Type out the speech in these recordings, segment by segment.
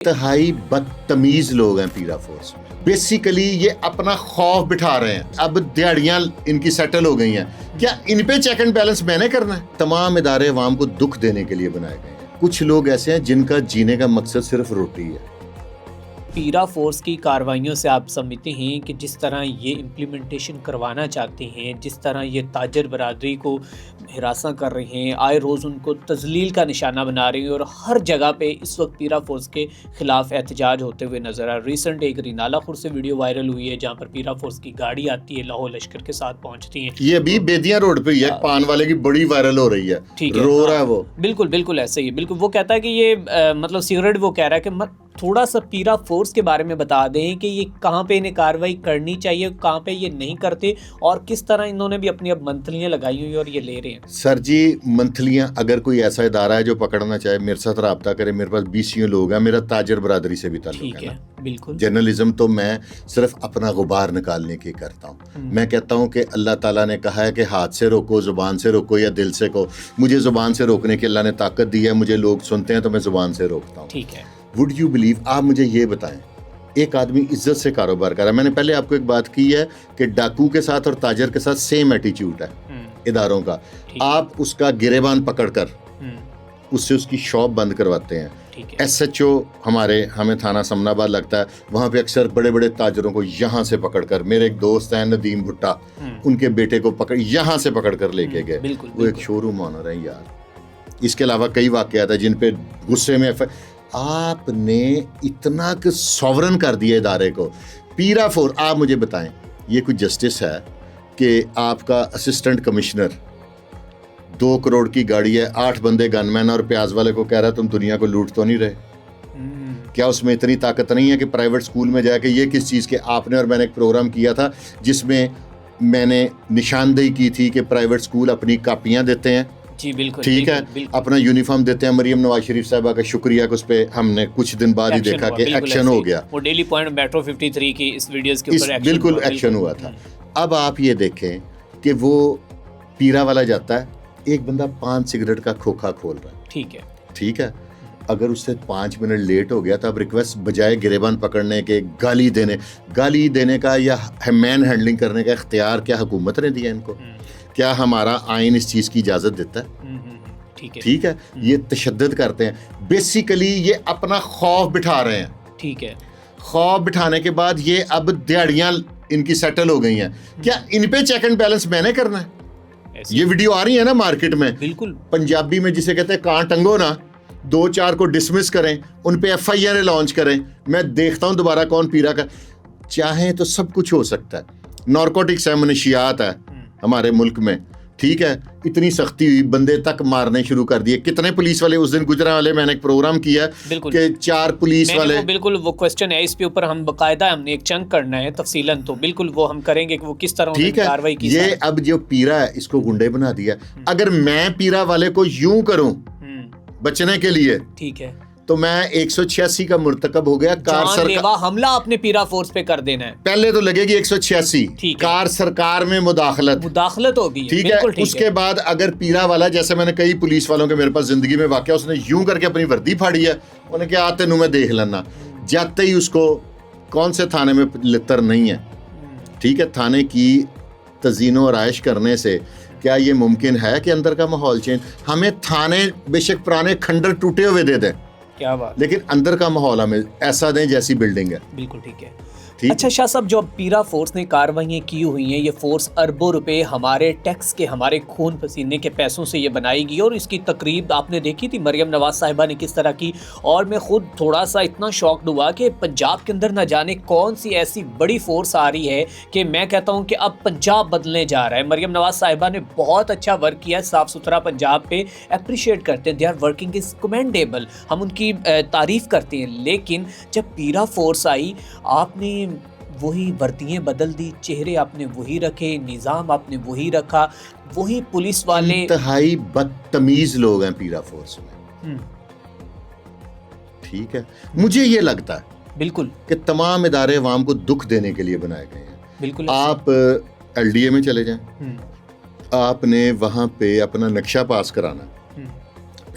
انتہائی بدتمیز لوگ ہیں پیرا فورس میں. بیسیکلی یہ اپنا خوف بٹھا رہے ہیں. اب دیہڑیاں ان کی سیٹل ہو گئی ہیں, کیا ان پہ چیک اینڈ بیلنس میں نے کرنا ہے؟ تمام ادارے عوام کو دکھ دینے کے لیے بنائے گئے ہیں. کچھ لوگ ایسے ہیں جن کا جینے کا مقصد صرف روٹی ہے. پیرا فورس کی کارروائیوں سے آپ سمجھتے ہیں کہ جس طرح یہ امپلیمنٹیشن کروانا چاہتے ہیں, جس طرح یہ تاجر برادری کو ہراساں کر رہے ہیں, آئے روز ان کو تذلیل کا نشانہ بنا رہے ہیں, اور ہر جگہ پہ اس وقت پیرا فورس کے خلاف احتجاج ہوتے ہوئے نظر آ رہا ہے. ریسنٹ ایک رینالہ خور سے ویڈیو وائرل ہوئی ہے جہاں پر پیرا فورس کی گاڑی آتی ہے, لاہور لشکر کے ساتھ پہنچتی ہیں. یہ ابھی بیدیاں روڈ پہ ہی ہے, پان والے کی بڑی وائرل ہو رہی ہے, رو رہا ہے وہ. بالکل ایسے ہی. بالکل وہ کہتا ہے کہ یہ مطلب سگریٹ, وہ کہہ رہا ہے کہ تھوڑا سا پیرا فورس کے بارے میں بتا دیں کہ یہ کہاں پہ انہیں کارروائی کرنی چاہیے, کہاں پہ یہ نہیں کرتے, اور کس طرح انہوں نے بھی اپنی اب منتھلیاں لگائی ہوئی اور یہ لے رہے ہیں. سر جی, منتھلیاں اگر کوئی ایسا ادارہ ہے جو پکڑنا چاہے میرے ساتھ رابطہ کرے. میرے پاس 20 لوگ ہیں, میرا تاجر برادری سے بھی تعلق ہے نا. بالکل جرنلزم تو میں صرف اپنا غبار نکالنے کی کرتا ہوں. میں کہتا ہوں کہ اللہ تعالیٰ نے کہا ہے کہ ہاتھ سے روکو, زبان سے روکو یا دل سے کو. مجھے زبان سے روکنے کی اللہ نے طاقت دی ہے. مجھے لوگ سنتے ہیں تو میں زبان سے روکتا ہوں. ٹھیک ہے. وڈ یو بلیو, آپ مجھے یہ بتائیں, ایک آدمی عزت سے کاروبار کر رہا ہے. میں نے پہلے آپ کو ایک بات کی ہے کہ ڈاکو کے ساتھ اور تاجر کے ساتھ سیم ایٹیچیوڈ ہے اداروں کا. آپ اس کا گریبان پکڑ کر اس سے اس کی شاپ بند کرواتے ہیں. ایس ایچ او ہمیں تھانہ سمن آباد لگتا ہے, وہاں پہ اکثر بڑے بڑے تاجروں کو یہاں سے پکڑ کر, میرے ایک دوست ہیں ندیم بھٹا, ان کے بیٹے کو یہاں سے پکڑ کر لے کے گئے. وہ ایک شو روم آنر ہے یار. اس کے علاوہ کئی واقعات ہیں جن پہ غصے میں آپ نے اتنا کہ سوورن کر دیا ادارے کو. پیرا فور, آپ مجھے بتائیں یہ کوئی جسٹس ہے کہ آپ کا اسسٹنٹ کمشنر 2 کروڑ کی گاڑی ہے, 8 بندے گن مین, اور پیاز والے کو کہہ رہا ہے تم دنیا کو لوٹ تو نہیں رہے؟ کیا اس میں اتنی طاقت نہیں ہے کہ پرائیویٹ اسکول میں جا کے یہ کس چیز کے آپ نے, اور میں نے ایک پروگرام کیا تھا جس میں میں نے نشاندہی کی تھی کہ پرائیویٹ اسکول اپنی کاپیاں دیتے ہیں. جی بالکل, ٹھیک ہے, اپنا یونیفارم دیتے ہیں. مریم نواز شریف صاحبہ کا شکریہ کہ اس پہ ہم نے کچھ دن بعد ہی دیکھا کہ ایکشن ہو گیا. وہ ڈیلی پوائنٹ میٹرو 53 کی اس ویڈیوز کے اوپر بالکل ایکشن ہوا تھا. اب آپ یہ دیکھیں کہ وہ پیرا والا جاتا ہے, ایک بندہ 5 سگریٹ کا کھوکھا کھول رہا ہے. ٹھیک ہے, اگر اس سے 5 منٹ لیٹ ہو گیا تو اب ریکویسٹ بجائے گریبان پکڑنے کے گالی دینے کا یا مین ہینڈلنگ کرنے کا اختیار کیا حکومت نے دیا ان کو؟ کیا ہمارا آئین اس چیز کی اجازت دیتا ہے؟ ٹھیک ہے, یہ تشدد کرتے ہیں. بیسیکلی یہ اپنا خوف بٹھا رہے ہیں. ٹھیک ہے, خوف بٹھانے کے بعد یہ اب دیہڑیاں ان کی سیٹل ہو گئی ہیں. کیا ان پہ چیک اینڈ بیلنس میں نے کرنا ہے؟ یہ ویڈیو آ رہی ہے نا مارکیٹ میں, بالکل پنجابی میں جسے کہتے ہیں کان ٹنگو نا, 2-4 کو ڈسمس کریں, ان پہ ایف آئی آر لانچ کریں. میں دیکھتا ہوں دوبارہ کون پیرا کا. چاہیں تو سب کچھ ہو سکتا ہے. نارکوٹکس ہے, منشیات ہے ہمارے ملک میں. ٹھیک ہے, اتنی سختی ہوئی, بندے تک مارنے شروع کر دیے. کتنے پولیس والے اس دن گجرا والے میں نے ایک پروگرام کیا کہ 4 پولیس والے. بالکل وہ کوسچن ہے, اس پہ اوپر ہم باقاعدہ ہم نے ایک چنک کرنا ہے تفصیلاً, تو بالکل وہ ہم کریں گے کہ وہ کس طرح انہوں نے کارروائی کی. یہ اب جو پیرا ہے اس کو گنڈے بنا دیا. اگر میں پیرا والے کو یوں کروں بچنے کے لیے, ٹھیک ہے, تو میں 186 کا مرتکب ہو گیا. جان لیوا حملہ اپنے پیرا فورس پہ کر دینا ہے. پہلے تو لگے گی 186 کار سرکار میں مداخلت ہوگی. ٹھیک ہے, اس کے بعد اگر پیرا والا, جیسے میں نے کئی پولیس والوں کے میرے پاس زندگی میں واقعہ, اس نے یوں کر کے اپنی وردی پھاڑی ہے, انہوں نے کہا آتے نو میں دیکھ لینا. جاتے ہی اس کو کون سے تھانے میں لتر نہیں ہے. ٹھیک ہے, تھانے کی تزئین و آرائش کرنے سے کیا یہ ممکن ہے کہ اندر کا ماحول چینج؟ ہمیں تھانے بے شک پرانے کھنڈر ٹوٹے ہوئے دے دیں, کیا بات, لیکن اندر کا ماحول ہمیں ایسا دیں جیسی بلڈنگ ہے. بالکل ٹھیک ہے. اچھا شاہ صاحب, جو پیرا فورس نے کارروائیاں کی ہوئی ہیں, یہ فورس اربوں روپے ہمارے ٹیکس کے, ہمارے خون پسینے کے پیسوں سے یہ بنائی گئی, اور اس کی تقریب آپ نے دیکھی تھی مریم نواز صاحبہ نے کس طرح کی. اور میں خود تھوڑا سا اتنا شاکڈ ہوا کہ پنجاب کے اندر نہ جانے کون سی ایسی بڑی فورس آ رہی ہے کہ میں کہتا ہوں کہ اب پنجاب بدلنے جا رہا ہے. مریم نواز صاحبہ نے بہت اچھا ورک کیا, صاف ستھرا پنجاب پہ اپریشیٹ کرتے ہیں. They are working is commendable, ہم ان کی تعریف کرتے ہیں. لیکن جب پیرا فورس آئی, آپ نے وہی وردیاں بدل دی, چہرے آپ نے وہی رکھے, نظام آپ نے وہی رکھا, وہی پولیس والے. انتہائی بدتمیز لوگ ہیں پیرا فورس میں. ٹھیک ہے, مجھے یہ لگتا ہے بالکل کہ تمام ادارے عوام کو دکھ دینے کے لیے بنائے گئے ہیں. بالکل, آپ ایل ڈی اے میں چلے جائیں, آپ نے وہاں پہ اپنا نقشہ پاس کرانا,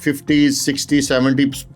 50s 60s 70s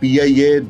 PIA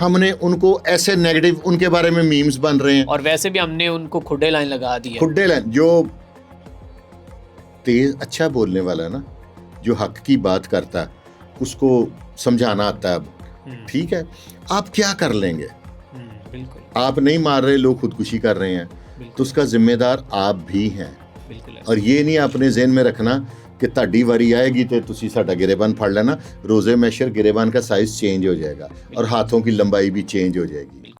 ہم نے ان کو ایسے نیگیٹو ان کے بارے میں میمز بن رہے ہیں, اور ویسے بھی ہم نے ان کو کھڈے لائن لگا دی ہے. کھڈے لائن جو تیز اچھا بولنے والا ہے نا, جو حق کی بات کرتا ہے اس کو سمجھانا آتا ہے. اب ٹھیک ہے, آپ کیا کر لیں گے؟ بالکل آپ نہیں مار رہے, لوگ خودکشی کر رہے ہیں, تو اس کا ذمہ دار آپ بھی ہیں. اور یہ نہیں اپنے ذہن میں رکھنا کہ تہاڈی واری آئے گی تو تسی ساڈا گریبان پھڑ لینا. روزے محشر گریبان کا سائز چینج ہو جائے گا اور ہاتھوں کی لمبائی بھی چینج ہو جائے گی.